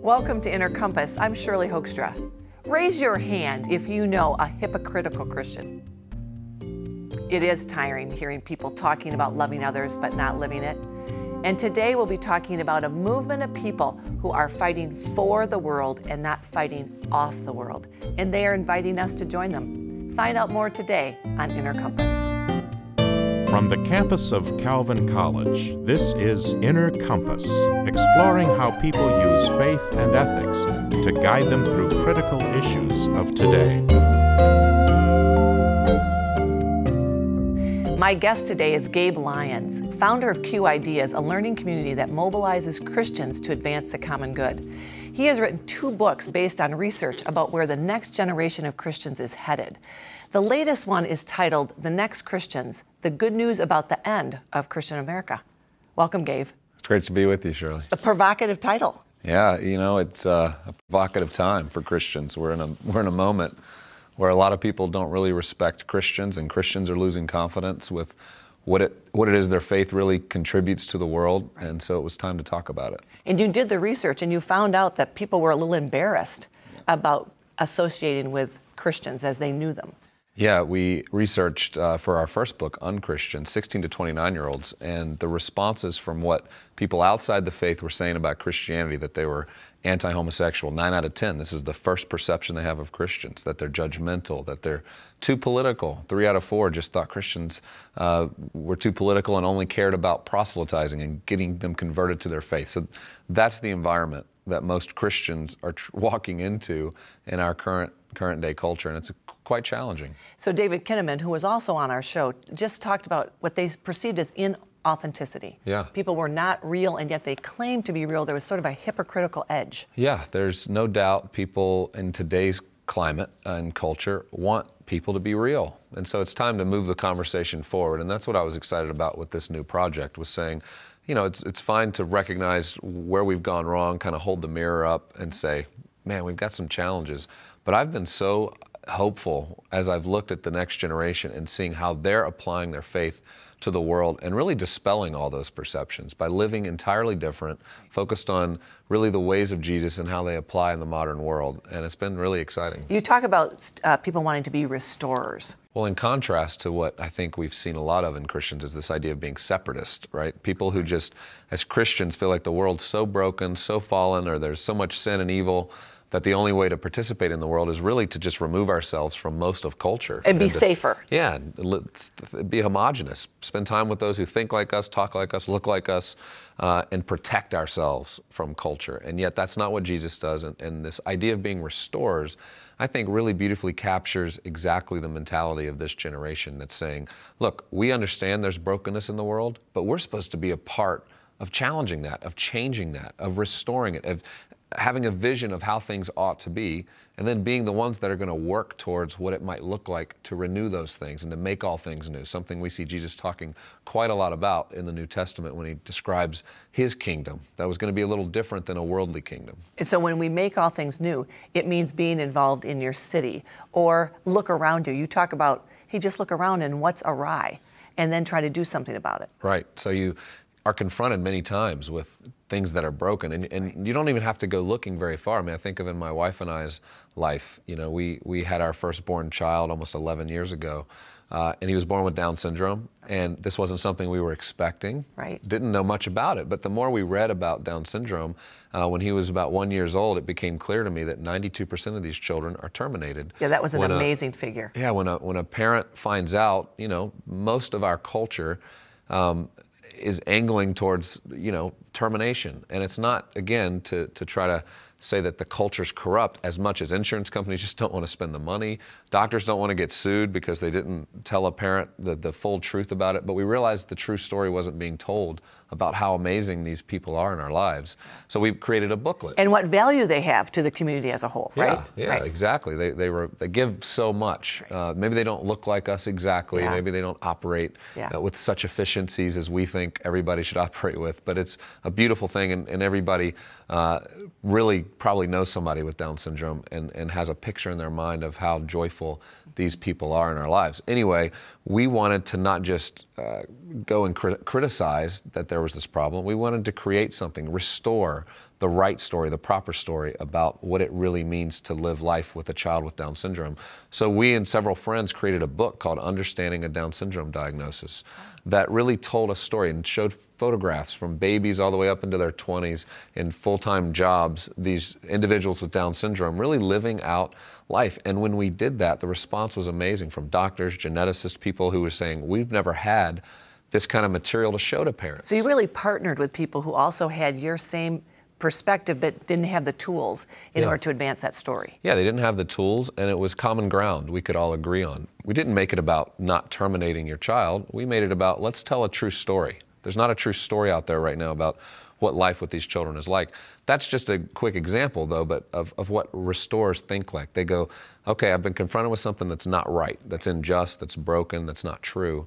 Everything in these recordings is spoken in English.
Welcome to Inner Compass. I'm Shirley Hoekstra. Raise your hand if you know a hypocritical Christian. It is tiring hearing people talking about loving others but not living it. And today we'll be talking about a movement of people who are fighting for the world and not fighting off the world. And they are inviting us to join them. Find out more today on Inner Compass. From the campus of Calvin College, this is Inner Compass, exploring how people use faith and ethics to guide them through critical issues of today. My guest today is Gabe Lyons, founder of Q Ideas, a learning community that mobilizes Christians to advance the common good. He has written 2 books based on research about where the next generation of Christians is headed. The latest one is titled The Next Christians, The Good News About the End of Christian America. Welcome, Gabe. It's great to be with you, Shirley. A provocative title. Yeah, you know, it's a provocative time for Christians. We're in a moment where a lot of people don't really respect Christians, and Christians are losing confidence with what it is their faith really contributes to the world, and so it was time to talk about it. And you did the research, and you found out that people were a little embarrassed about associating with Christians as they knew them. Yeah, we researched for our first book, Unchristian, 16 to 29-year-olds, and the responses from what people outside the faith were saying about Christianity, that they were anti-homosexual, 9 out of 10. This is the first perception they have of Christians, that they're judgmental, that they're too political. 3 out of 4 just thought Christians were too political and only cared about proselytizing and getting them converted to their faith. So that's the environment that most Christians are walking into in our current day culture, and it's quite challenging. So David Kinnaman, who was also on our show, just talked about what they perceived as inauthenticity. Yeah. People were not real, and yet they claimed to be real. There was sort of a hypocritical edge. Yeah, there's no doubt people in today's climate and culture want people to be real. And so it's time to move the conversation forward, and that's what I was excited about with this new project, was saying, you know, it's fine to recognize where we've gone wrong, kind of hold the mirror up and say, man, we've got some challenges. But I've been so hopeful as I've looked at the next generation and seeing how they're applying their faith to the world and really dispelling all those perceptions by living entirely different, focused on really the ways of Jesus and how they apply in the modern world. And it's been really exciting. You talk about people wanting to be restorers. Well, in contrast to what I think we've seen a lot of in Christians is this idea of being separatist, right? People who just, as Christians, feel like the world's so broken, so fallen, or there's so much sin and evil that the only way to participate in the world is really to just remove ourselves from most of culture. And be safer. Yeah, be homogenous. Spend time with those who think like us, talk like us, look like us, and protect ourselves from culture. And yet that's not what Jesus does. And this idea of being restorers, I think, really beautifully captures exactly the mentality of this generation that's saying, look, we understand there's brokenness in the world, but we're supposed to be a part of challenging that, of changing that, of restoring it, of having a vision of how things ought to be, and then being the ones that are going to work towards what it might look like to renew those things and to make all things new, something we see Jesus talking quite a lot about in the New Testament when he describes his kingdom that was going to be a little different than a worldly kingdom. And so when we make all things new, it means being involved in your city or look around you. You talk about, hey, just look around and what's awry, and then try to do something about it. Right. So you are confronted many times with things that are broken, and you don't even have to go looking very far. I mean, I think of in my wife and I's life, you know, we had our firstborn child almost 11 years ago, and he was born with Down syndrome, and this wasn't something we were expecting. Right. Didn't know much about it, but the more we read about Down syndrome, when he was about 1 year old, it became clear to me that 92% of these children are terminated. Yeah, that was an amazing figure. Yeah, when a parent finds out, you know, most of our culture is angling towards, you know, termination. And it's not, again, to try to say that the culture's corrupt as much as insurance companies just don't want to spend the money. Doctors don't want to get sued because they didn't tell a parent the full truth about it. But we realized the true story wasn't being told about how amazing these people are in our lives. So we created a booklet. And what value they have to the community as a whole, right? Yeah, right. Exactly. They give so much. Maybe they don't look like us exactly. Yeah. Maybe they don't operate with such efficiencies as we think everybody should operate with. But it's a beautiful thing, and everybody really probably knows somebody with Down syndrome and has a picture in their mind of how joyful these people are in our lives. Anyway, we wanted to not just go and criticize that there was this problem. We wanted to create something, restore the right story, the proper story about what it really means to live life with a child with Down syndrome. So we and several friends created a book called Understanding a Down Syndrome Diagnosis that really told a story and showed photographs from babies all the way up into their 20s in full-time jobs, these individuals with Down syndrome really living out life. And when we did that, the response was amazing from doctors, geneticists, people who were saying, we've never had this kind of material to show to parents. So you really partnered with people who also had your same perspective but didn't have the tools in order to advance that story. Yeah, they didn't have the tools, and it was common ground we could all agree on. We didn't make it about not terminating your child. We made it about, let's tell a true story. There's not a true story out there right now about what life with these children is like. That's just a quick example, though, but of what restorers think like. They go, okay, I've been confronted with something that's not right, that's unjust, that's broken, that's not true.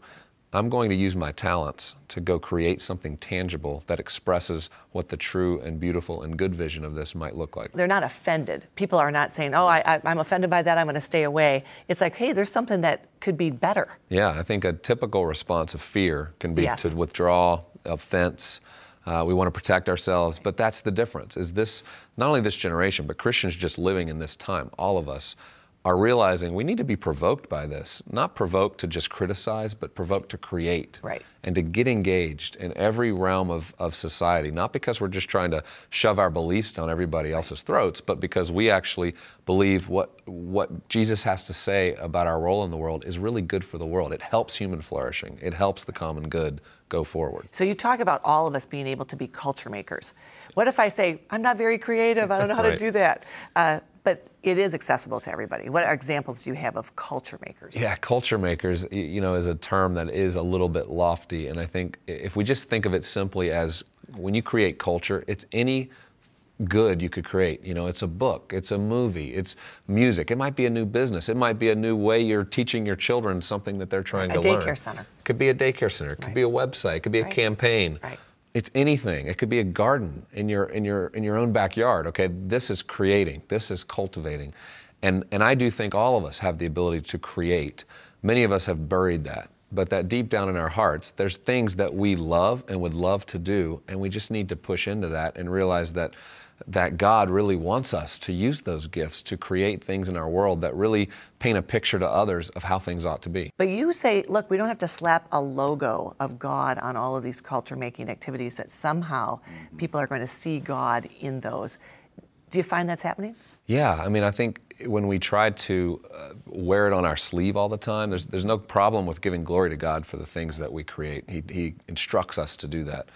I'm going to use my talents to go create something tangible that expresses what the true and beautiful and good vision of this might look like. They're not offended. People are not saying, oh, I'm offended by that, I'm going to stay away. It's like, hey, there's something that could be better. Yeah, I think a typical response of fear can be to withdraw, offense. We want to protect ourselves, but that's the difference. Is this, not only this generation, but Christians just living in this time, all of us, are realizing we need to be provoked by this. Not provoked to just criticize, but provoked to create. Right. And to get engaged in every realm of society, not because we're just trying to shove our beliefs down everybody else's throats, but because we actually believe what Jesus has to say about our role in the world is really good for the world. It helps human flourishing. It helps the common good go forward. So you talk about all of us being able to be culture makers. What if I say, I'm not very creative, I don't know how to do that? But it is accessible to everybody. What examples do you have of culture makers? Yeah, culture makers, you know, is a term that is a little bit lofty. And I think if we just think of it simply as when you create culture, it's any good you could create. You know, it's a book, it's a movie, it's music. It might be a new business. It might be a new way you're teaching your children something that they're trying to learn. A daycare center. It could be a daycare center. It could be a website. It could be a campaign. Right. It's anything. It could be a garden in your own backyard. Okay, this is creating. This is cultivating, and I do think all of us have the ability to create. Many of us have buried that, but that deep down in our hearts, there's things that we love and would love to do, and we just need to push into that and realize that God really wants us to use those gifts to create things in our world that really paint a picture to others of how things ought to be. But you say, look, we don't have to slap a logo of God on all of these culture-making activities, that somehow people are going to see God in those. Do you find that's happening? Yeah, I mean, I think when we try to wear it on our sleeve all the time, there's no problem with giving glory to God for the things that we create. He instructs us to do that.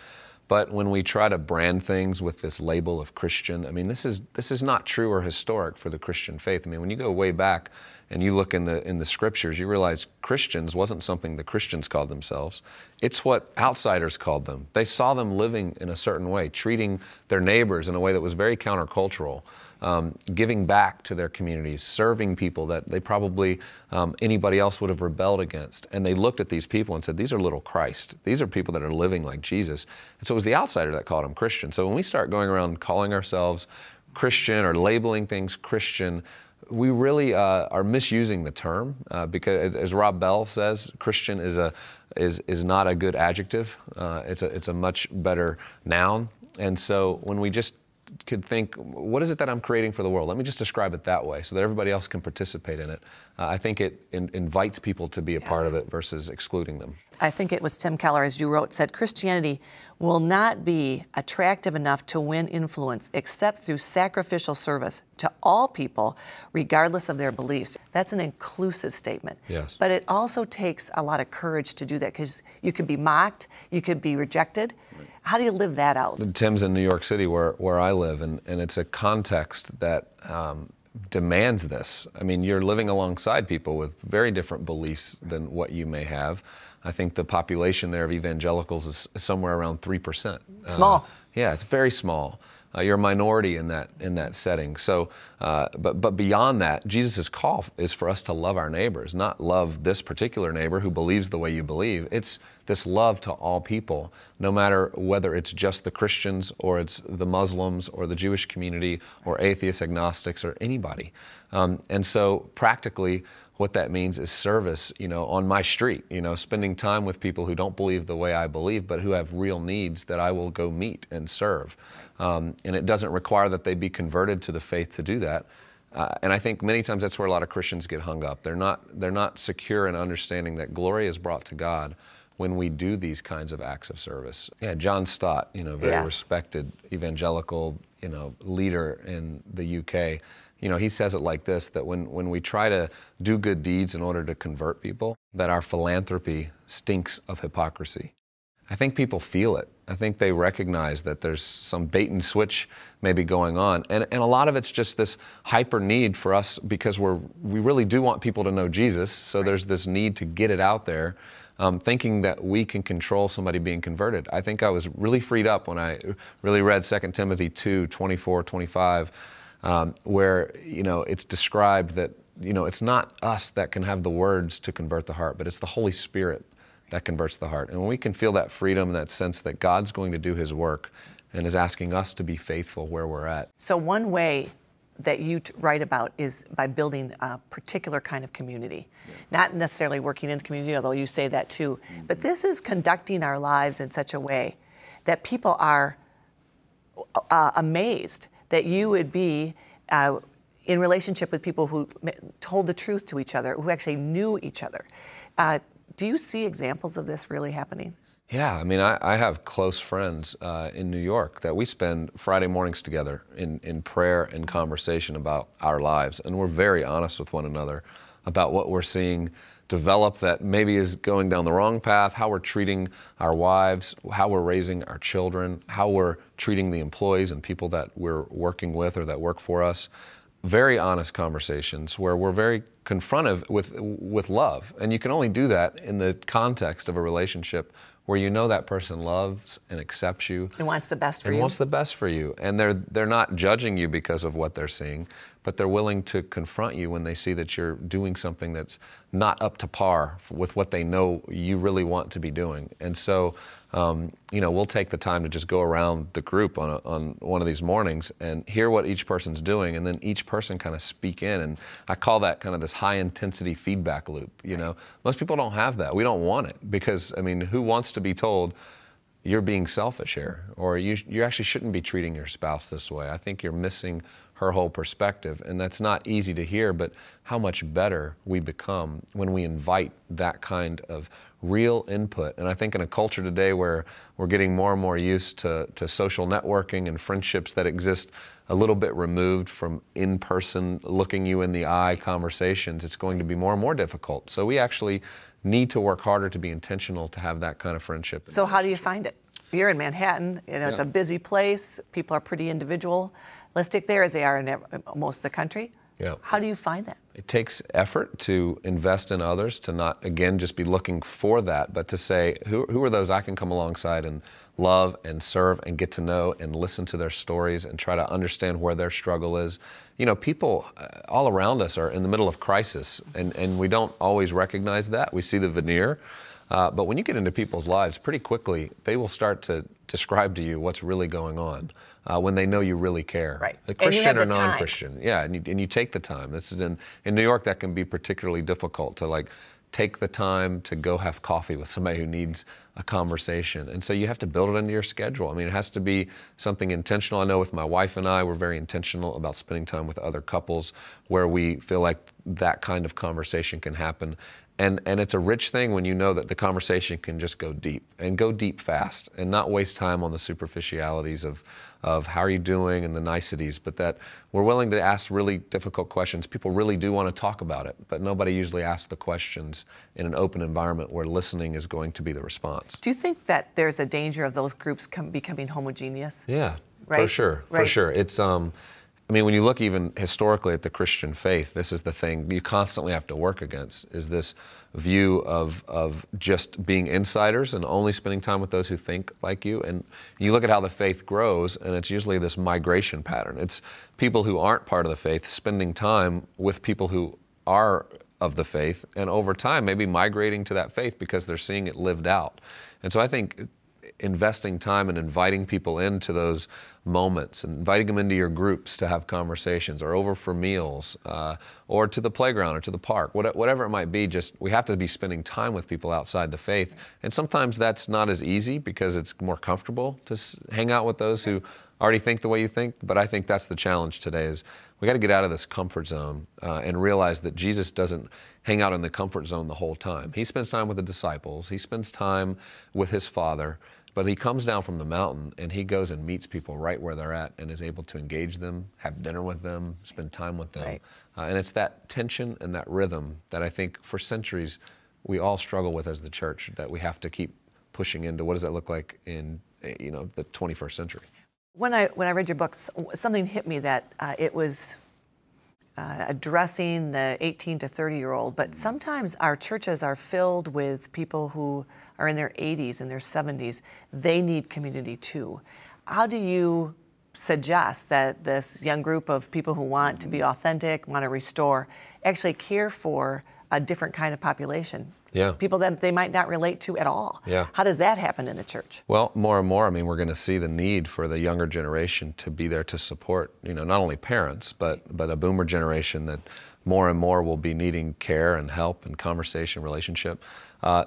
But when we try to brand things with this label of Christian, I mean, this is not true or historic for the Christian faith. I mean, when you go way back and you look in the scriptures, you realize Christians wasn't something the Christians called themselves. It's what outsiders called them. They saw them living in a certain way, treating their neighbors in a way that was very countercultural. Giving back to their communities, serving people that they probably anybody else would have rebelled against. And they looked at these people and said, these are little Christ. These are people that are living like Jesus. And so it was the outsider that called them Christian. So when we start going around calling ourselves Christian or labeling things Christian, we really are misusing the term because, as Rob Bell says, Christian is not a good adjective. It's a much better noun. And so when we just could think, what is it that I'm creating for the world? Let me just describe it that way so that everybody else can participate in it. I think it invites people to be a part of it versus excluding them. I think it was Tim Keller, as you wrote, said, Christianity will not be attractive enough to win influence except through sacrificial service to all people, regardless of their beliefs. That's an inclusive statement. Yes. But it also takes a lot of courage to do that, because you could be mocked, you could be rejected. How do you live that out? Tim's in New York City, where I live, and it's a context that demands this. I mean, you're living alongside people with very different beliefs than what you may have. I think the population there of evangelicals is somewhere around 3%. Small. Yeah, it's very small. You're a minority in that setting. So, but beyond that, Jesus' call is for us to love our neighbors, not love this particular neighbor who believes the way you believe. It's this love to all people, no matter whether it's just the Christians or it's the Muslims or the Jewish community or atheists, agnostics, or anybody. And so practically, what that means is service, on my street, spending time with people who don't believe the way I believe, but who have real needs that I will go meet and serve. And it doesn't require that they be converted to the faith to do that. And I think many times that's where a lot of Christians get hung up. They're not secure in understanding that glory is brought to God when we do these kinds of acts of service. Yeah, John Stott, very respected evangelical, leader in the UK. He says it like this, that when we try to do good deeds in order to convert people, that our philanthropy stinks of hypocrisy. I think people feel it. I think they recognize that there's some bait and switch maybe going on. And a lot of it's just this hyper need for us because we really do want people to know Jesus. So there's this need to get it out there, thinking that we can control somebody being converted. I think I was really freed up when I really read 2 Timothy 2:24-25. Where, it's described that, it's not us that can have the words to convert the heart, but it's the Holy Spirit that converts the heart. And when we can feel that freedom, that sense that God's going to do His work and is asking us to be faithful where we're at. So one way that you write about is by building a particular kind of community. Not necessarily working in the community, although you say that too. But this is conducting our lives in such a way that people are amazed that you would be in relationship with people who told the truth to each other, who actually knew each other. Do you see examples of this really happening? Yeah, I mean, I have close friends in New York that we spend Friday mornings together in prayer and conversation about our lives, and we're very honest with one another about what we're seeing develop that maybe is going down the wrong path, how we're treating our wives, how we're raising our children, how we're treating the employees and people that we're working with or that work for us. Very honest conversations where we're very confrontive with love. And you can only do that in the context of a relationship where you know that person loves and accepts you. And wants the best for you. And wants the best for you. And they're not judging you because of what they're seeing, but they're willing to confront you when they see that you're doing something that's not up to par with what they know you really want to be doing. And so, we'll take the time to just go around the group on one of these mornings and hear what each person's doing, and then each person kind of speak in. And I call that kind of this high intensity feedback loop. Most people don't have that. We don't want it because, who wants to be told you're being selfish here, or you actually shouldn't be treating your spouse this way? I think you're missing her whole perspective, and that's not easy to hear, but how much better we become when we invite that kind of real input. And I think in a culture today where we're getting more and more used to social networking and friendships that exist a little bit removed from in-person, looking you in the eye conversations, it's going to be more and more difficult. So we actually need to work harder to be intentional to have that kind of friendship. So how do you find it? You're in Manhattan, it's a busy place, people are pretty individualistic there as they are in most of the country. Yeah. How do you find that? It takes effort to invest in others, to not, again, just be looking for that, but to say, who are those I can come alongside and love and serve and get to know and listen to their stories and try to understand where their struggle is. People all around us are in the middle of crisis, and we don't always recognize that. We see the veneer. But when you get into people's lives, pretty quickly, they will start to describe to you what's really going on when they know you really care. Right. Christian or non-Christian. Yeah, and you take the time. This is in New York, that can be particularly difficult to take the time to go have coffee with somebody who needs a conversation. And so you have to build it into your schedule. It has to be something intentional. I know with my wife and I, we're very intentional about spending time with other couples where we feel like that kind of conversation can happen. And it's a rich thing when you know that the conversation can just go deep and go deep fast and not waste time on the superficialities of how are you doing and the niceties, but that we're willing to ask really difficult questions. People really do want to talk about it, but nobody usually asks the questions in an open environment where listening is going to be the response. Do you think that there's a danger of those groups becoming homogeneous? Yeah, right? For sure. Right. For sure. It's I mean, when you look even historically at the Christian faith, this is the thing you constantly have to work against, is this view of just being insiders and only spending time with those who think like you. And you look at how the faith grows, and it's usually this migration pattern. It's people who aren't part of the faith spending time with people who are of the faith, and over time maybe migrating to that faith because they're seeing it lived out. And so I think investing time and inviting people into those moments, and inviting them into your groups to have conversations, or over for meals, or to the playground or to the park, whatever it might be, just we have to be spending time with people outside the faith. And sometimes that's not as easy because it's more comfortable to hang out with those who already think the way you think. But I think that's the challenge today, is we got to get out of this comfort zone and realize that Jesus doesn't hang out in the comfort zone the whole time. He spends time with the disciples. He spends time with his Father. But he comes down from the mountain and he goes and meets people right where they're at and is able to engage them, have dinner with them, spend time with them. Right. And it's that tension and that rhythm that I think for centuries we all struggle with as the church, that we have to keep pushing into. What does that look like in the 21st century? When I read your book, something hit me that it was addressing the 18 to 30-year-old, but sometimes our churches are filled with people who are in their 80s and their 70s. They need community too. How do you suggest that this young group of people who want to be authentic, want to restore, actually care for a different kind of population? Yeah. People that they might not relate to at all. Yeah. How does that happen in the church? Well, more and more, I mean, we're going to see the need for the younger generation to be there to support, not only parents, but a boomer generation that more and more will be needing care and help and conversation, relationship.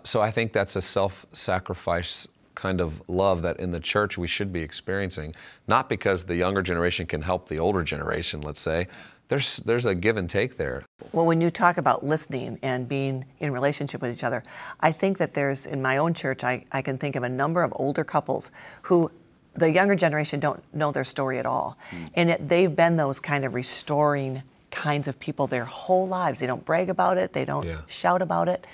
So I think that's a self-sacrifice kind of love that in the church we should be experiencing, not because the younger generation can help the older generation, let's say. There's a give and take there. Well, when you talk about listening and being in relationship with each other, I think that there's, in my own church, I can think of a number of older couples who the younger generation don't know their story at all. And yet they've been those kind of restoring kinds of people their whole lives. They don't brag about it, they don't shout about it.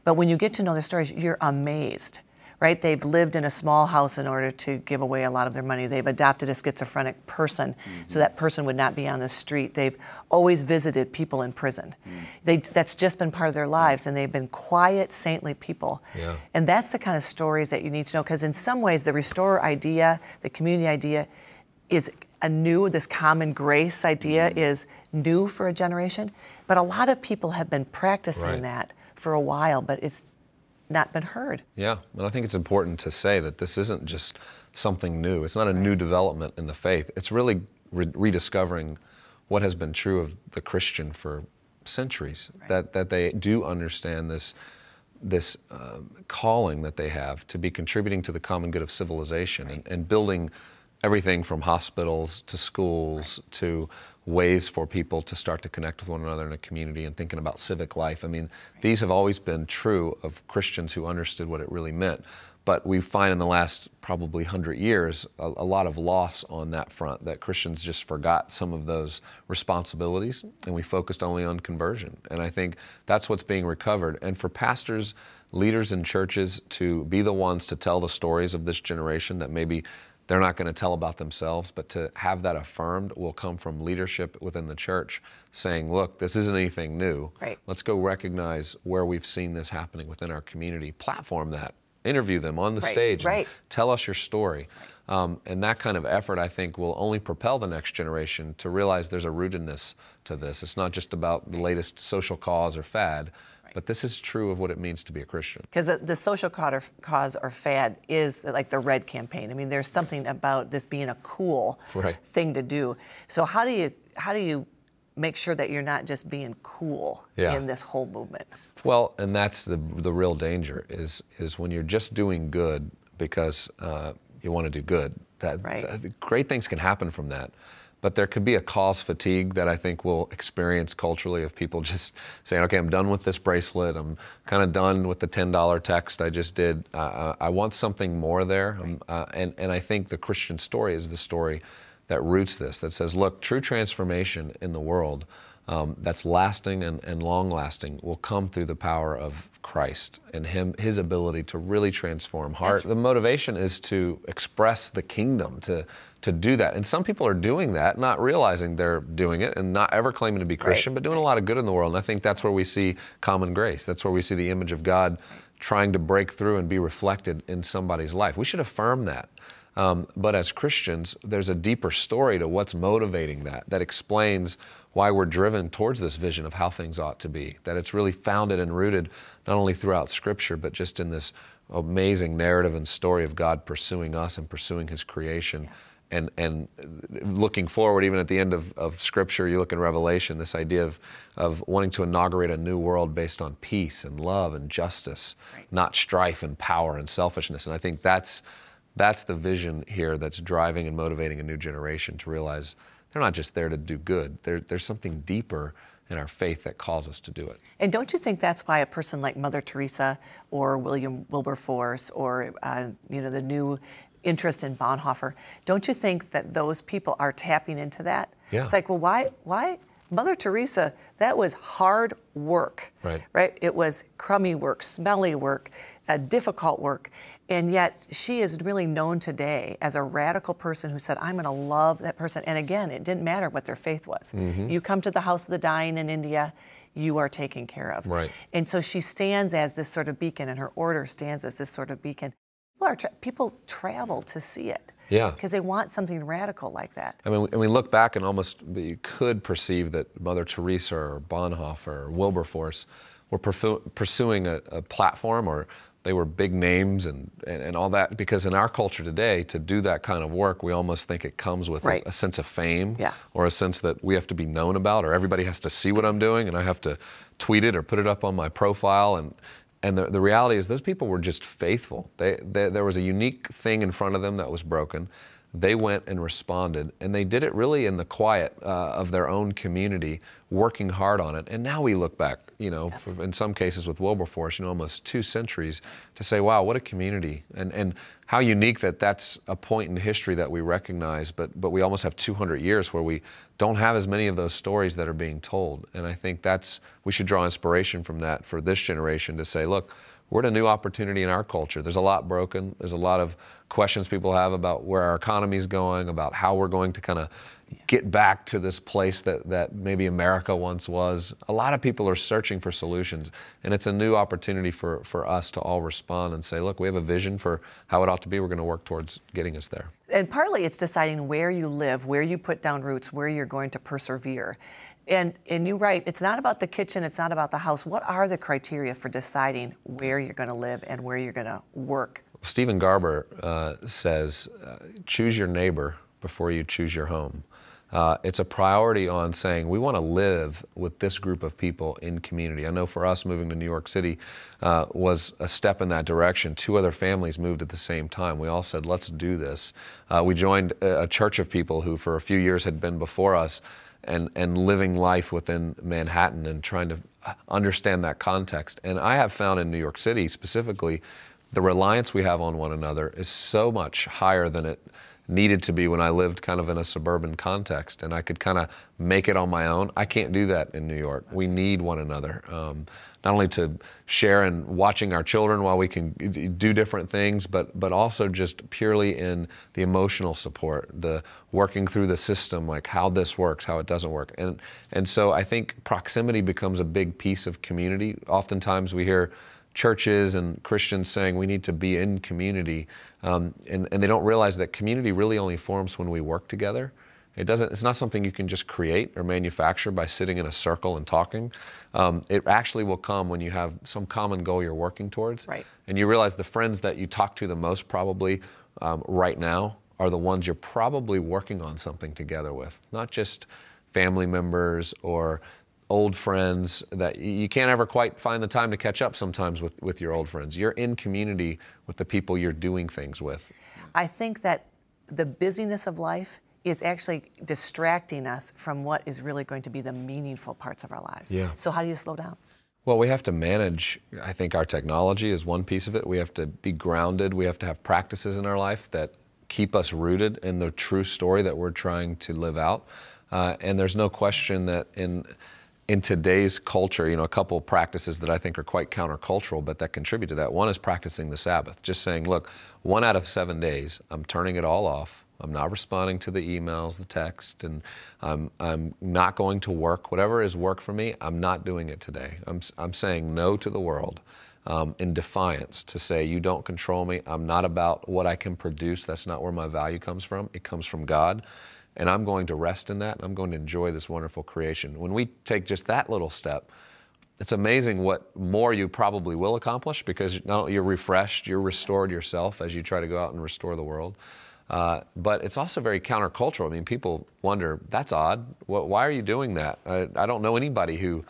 But when you get to know their stories, you're amazed. Right? They've lived in a small house in order to give away a lot of their money. They've adopted a schizophrenic person so that person would not be on the street. They've always visited people in prison. That's just been part of their lives, and they've been quiet, saintly people. Yeah. And that's the kind of stories that you need to know, because in some ways the restorer idea, the community idea, is this common grace idea is new for a generation. But a lot of people have been practicing that for a while, but it's not been heard. Yeah, and I think it's important to say that this isn't just something new. It's not a new development in the faith. It's really rediscovering what has been true of the Christian for centuries, that they do understand this calling that they have to be contributing to the common good of civilization and building everything from hospitals to schools to ways for people to start to connect with one another in a community and thinking about civic life. I mean, these have always been true of Christians who understood what it really meant. But we find in the last probably 100 years a lot of loss on that front, that Christians just forgot some of those responsibilities and we focused only on conversion. And I think that's what's being recovered. And for pastors, leaders in churches to be the ones to tell the stories of this generation that maybe they're not going to tell about themselves, but to have that affirmed will come from leadership within the church saying, look, this isn't anything new. Right. Let's go recognize where we've seen this happening within our community, platform that, interview them on the stage, and tell us your story. And that kind of effort, I think, will only propel the next generation to realize there's a rootedness to this. It's not just about the latest social cause or fad, but this is true of what it means to be a Christian. Because the social cause or fad is like the Red campaign. I mean, there's something about this being a cool thing to do. So how do you make sure that you're not just being cool in this whole movement? Well, and that's the real danger is when you're just doing good because you want to do good. Great things can happen from that. But there could be a cause fatigue that I think we'll experience culturally of people just saying, okay, I'm done with this bracelet. I'm kind of done with the $10 text I just did. I want something more there. And I think the Christian story is the story that roots this, that says, look, true transformation in the world that's lasting and long-lasting will come through the power of Christ and His ability to really transform hearts. The motivation is to express the kingdom, to do that. And some people are doing that, not realizing they're doing it and not ever claiming to be Christian, but doing a lot of good in the world. And I think that's where we see common grace. That's where we see the image of God trying to break through and be reflected in somebody's life. We should affirm that. But as Christians, there's a deeper story to what's motivating that explains why we're driven towards this vision of how things ought to be, that it's really founded and rooted not only throughout Scripture, but just in this amazing narrative and story of God pursuing us and pursuing His creation. And looking forward, even at the end of Scripture, you look in Revelation, this idea of wanting to inaugurate a new world based on peace and love and justice, not strife and power and selfishness. And I think that's the vision here that's driving and motivating a new generation to realize they're not just there to do good. There's something deeper in our faith that calls us to do it. And don't you think that's why a person like Mother Teresa or William Wilberforce or the new interest in Bonhoeffer, don't you think that those people are tapping into that? Yeah. It's like, well, why? Mother Teresa, that was hard work, right? It was crummy work, smelly work, difficult work. And yet she is really known today as a radical person who said, I'm going to love that person. And again, it didn't matter what their faith was. You come to the House of the Dying in India, you are taken care of. And so she stands as this sort of beacon, and her order stands as this sort of beacon. People travel to see it. Because they want something radical like that. I mean, and we look back and almost you could perceive that Mother Teresa or Bonhoeffer or Wilberforce were pursuing a platform, or they were big names and all that, because in our culture today, to do that kind of work, we almost think it comes with a sense of fame, or a sense that we have to be known about, or everybody has to see what I'm doing and I have to tweet it or put it up on my profile. And the reality is those people were just faithful. There was a unique thing in front of them that was broken. They went and responded, and they did it really in the quiet of their own community, working hard on it. And now we look back, in some cases with Wilberforce, almost 2 centuries, to say, wow, what a community. And how unique that's a point in history that we recognize, but we almost have 200 years where we don't have as many of those stories that are being told. And I think we should draw inspiration from that for this generation to say, look, we're at a new opportunity in our culture. There's a lot broken. There's a lot of questions people have about where our economy is going, about how we're going to kind of get back to this place that maybe America once was. A lot of people are searching for solutions, and it's a new opportunity for us to all respond and say, look, we have a vision for how it ought to be. We're going to work towards getting us there. And partly it's deciding where you live, where you put down roots, where you're going to persevere. And you're right, it's not about the kitchen, it's not about the house. What are the criteria for deciding where you're going to live and where you're going to work? Stephen Garber says, choose your neighbor before you choose your home. It's a priority on saying we want to live with this group of people in community. I know for us, moving to New York City was a step in that direction. 2 other families moved at the same time. We all said, let's do this. We joined a church of people who for a few years had been before us, and living life within Manhattan and trying to understand that context. And I have found in New York City specifically, the reliance we have on one another is so much higher than it needed to be when I lived kind of in a suburban context and I could kind of make it on my own. I can't do that in New York. We need one another, not only to share in watching our children while we can do different things, but also just purely in the emotional support, the working through the system, like how this works, how it doesn't work. And so I think proximity becomes a big piece of community. Oftentimes we hear churches and Christians saying we need to be in community, and they don't realize that community really only forms when we work together. It's not something you can just create or manufacture by sitting in a circle and talking. It actually will come when you have some common goal you're working towards. Right. And you realize the friends that you talk to the most probably right now are the ones you're probably working on something together with, not just family members or old friends that you can't ever quite find the time to catch up sometimes with your old friends. You're in community with the people you're doing things with. I think that the busyness of life is actually distracting us from what is really going to be the meaningful parts of our lives. Yeah. So how do you slow down? Well, we have to manage, I think our technology is one piece of it. We have to be grounded. We have to have practices in our life that keep us rooted in the true story that we're trying to live out. And there's no question that in in today's culture, a couple of practices that I think are quite countercultural, but that contribute to that. One is practicing the Sabbath, just saying, look, 1 out of 7 days, I'm turning it all off. I'm not responding to the emails, the text, and I'm not going to work. Whatever is work for me, I'm not doing it today. I'm saying no to the world in defiance to say, you don't control me. I'm not about what I can produce. That's not where my value comes from. It comes from God. And I'm going to rest in that, and I'm going to enjoy this wonderful creation. When we take just that little step, it's amazing what more you probably will accomplish, because not only you're refreshed, you're restored yourself as you try to go out and restore the world. But it's also very countercultural. I mean, people wonder, that's odd. Why are you doing that? I don't know anybody who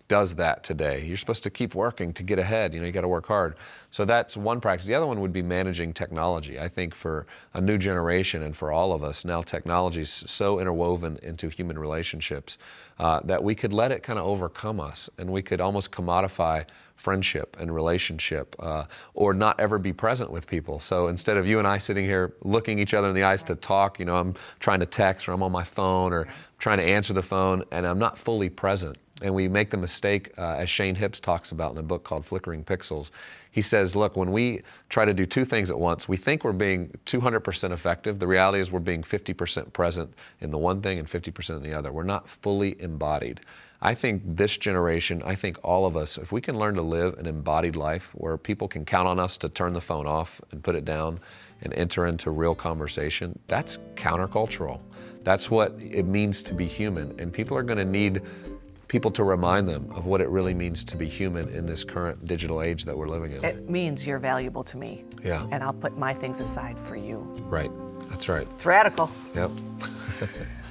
does that today. You're supposed to keep working to get ahead. You got to work hard. So that's one practice. The other one would be managing technology. I think for a new generation and for all of us, now technology is so interwoven into human relationships that we could let it kind of overcome us, and we could almost commodify friendship and relationship, or not ever be present with people. So instead of you and I sitting here looking each other in the eyes to talk, I'm trying to text, or I'm on my phone, or trying to answer the phone, and I'm not fully present. And we make the mistake, as Shane Hips talks about in a book called Flickering Pixels. He says, look, when we try to do 2 things at once, we think we're being 200% effective. The reality is we're being 50% present in the one thing and 50% in the other. We're not fully embodied. I think this generation, I think all of us, if we can learn to live an embodied life where people can count on us to turn the phone off and put it down and enter into real conversation, that's countercultural. That's what it means to be human. And people are going to need people to remind them of what it really means to be human in this current digital age that we're living in. It means you're valuable to me. Yeah. And I'll put my things aside for you. Right. That's right. It's radical. Yep.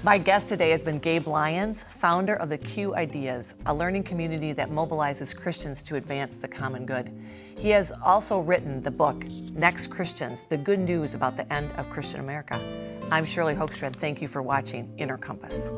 My guest today has been Gabe Lyons, founder of the Q Ideas, a learning community that mobilizes Christians to advance the common good. He has also written the book, Next Christians, the good news about the end of Christian America. I'm Shirley Hoekstra, and thank you for watching Inner Compass.